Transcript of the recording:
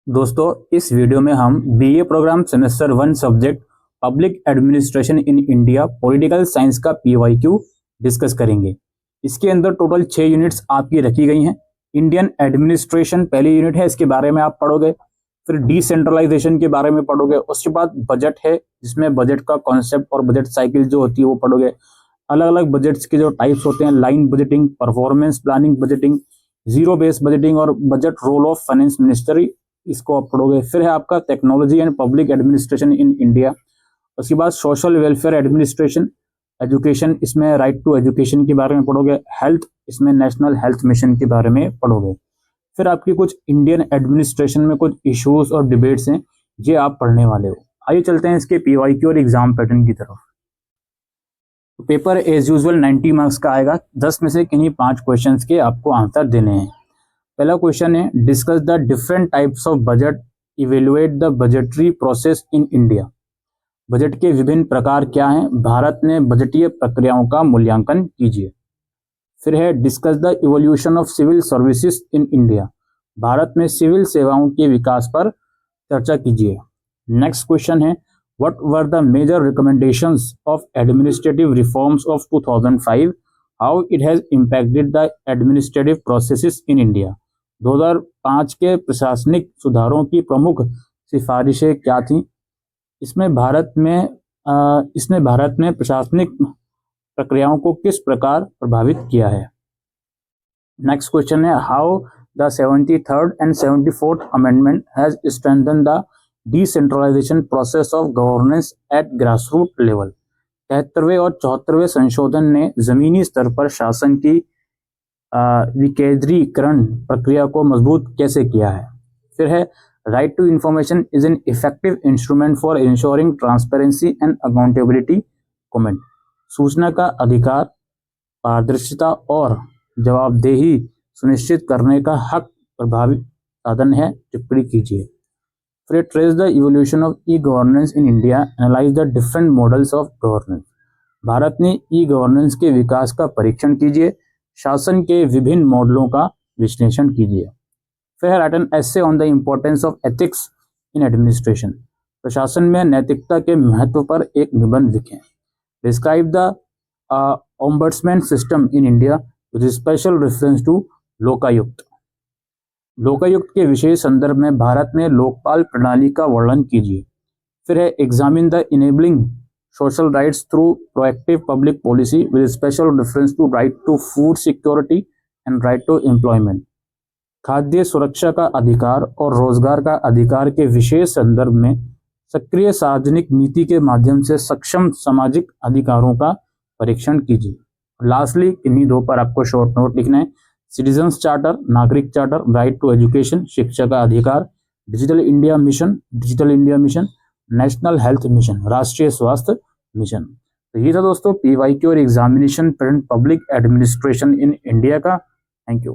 दोस्तों, इस वीडियो में हम BA programme semester 1 subject public administration in India political science का पीवाईक्यू डिस्कस करेंगे। इसके अंदर टोटल 6 यूनिट्स आपकी रखी गई हैं। इंडियन एडमिनिस्ट्रेशन पहली यूनिट है, इसके बारे में आप पढ़ोगे। फिर डिसेंट्रलाइजेशन के बारे में पढ़ोगे। उसके बाद बजट है, जिसमें बजट का कॉन्सेप्ट और बजट साइकिल जो होती है वो पढ़ोगे। अलग अलग बजट्स के जो टाइप्स होते हैं, line budgeting, performance planning budgeting, zero base budgeting और budget role of finance ministry, इसको आप पढ़ोगे। फिर है आपका technology and public administration in India. उसके बाद सोशल वेलफेयर एडमिनिस्ट्रेशन, एजुकेशन, इसमें राइट टू एजुकेशन के बारे में पढ़ोगे। हेल्थ, इसमें नेशनल हेल्थ मिशन के बारे में पढ़ोगे। फिर आपकी कुछ इंडियन एडमिनिस्ट्रेशन में कुछ इश्यूज और डिबेट्स हैं, ये आप पढ़ने वाले हो। आइए चलते हैं इसके पीवाईक्यू और एग्जाम पैटर्न की तरफ। तो पेपर एज यूजुअल 90 मार्क्स का आएगा। 10 में से किन्हीं 5 क्वेश्चंस के आपको आंसर देने हैं। पहला क्वेश्चन है, discuss the different types of budget, evaluate the budgetary process in India. Budget के विभिन्न प्रकार क्या हैं, भारत में बजटीय प्रक्रियाओं का मूल्यांकन कीजिए। फिर है, discuss the evolution of civil services in India. भारत में सिविल सेवाओं के विकास पर चर्चा कीजिए। नेक्स्ट क्वेश्चन है, what were the major recommendations of administrative reforms of 2005, how it has impacted the administrative processes in India. 2005 के प्रशासनिक सुधारों की प्रमुख सिफारिशें क्या थीं। इसमें भारत में प्रशासनिक प्रक्रियाओं को किस प्रकार प्रभावित किया है। नेक्स्ट क्वेश्चन है, how the 73rd and 74th amendment has strengthen the decentralisation process of governance at grassroot level. 73वें और 74वें संशोधन ने जमीनी स्तर पर शासन की विकेंद्रीकरण प्रक्रिया को मजबूत कैसे किया है। फिर है, right to information is an effective instrument for ensuring transparency and accountability. Comment, सूचना का अधिकार पारदर्शिता और जवाबदेही सुनिश्चित करने का हक प्रभावी साधन है। टिप्पणी कीजिए। फिर trace the evolution of e governance in India, analyse the different models of governance. Bharat में ई गवर्नेंस के विकास का परीक्षण कीजिए। शासन के विभिन्न मॉडलों का विश्लेषण कीजिए। फिर write an essay on the importance of ethics in administration. प्रशासन में नैतिकता के महत्व पर एक निबंध लिखें। Describe the ombudsman system in India with special reference to Lokayukta. Lokayukta के विशेष संदर्भ में भारत में लोकपाल प्रणाली का वर्णन कीजिए। फिर है, examine the enabling social rights through proactive public policy with special reference to right to food security and right to employment. खाद्य सुरक्षा का अधिकार और रोजगार का अधिकार के विशेष संदर्भ में सक्रिय सार्वजनिक नीति के माध्यम से सक्षम सामाजिक अधिकारों का परीक्षण कीजिए। लास्टली किन्हीं 2 पर आपको शॉर्ट नोट लिखना है। सिटीजन्स चार्टर, नागरिक चार्टर, राइट टू एजुकेशन, शिक्षा का अधिकार, digital India mission, national health mission, राष्ट्रीय स्वास्थ्य मिशन। तो ये था दोस्तों पीवाईक्यू और examination pattern public administration in India का। Thank you.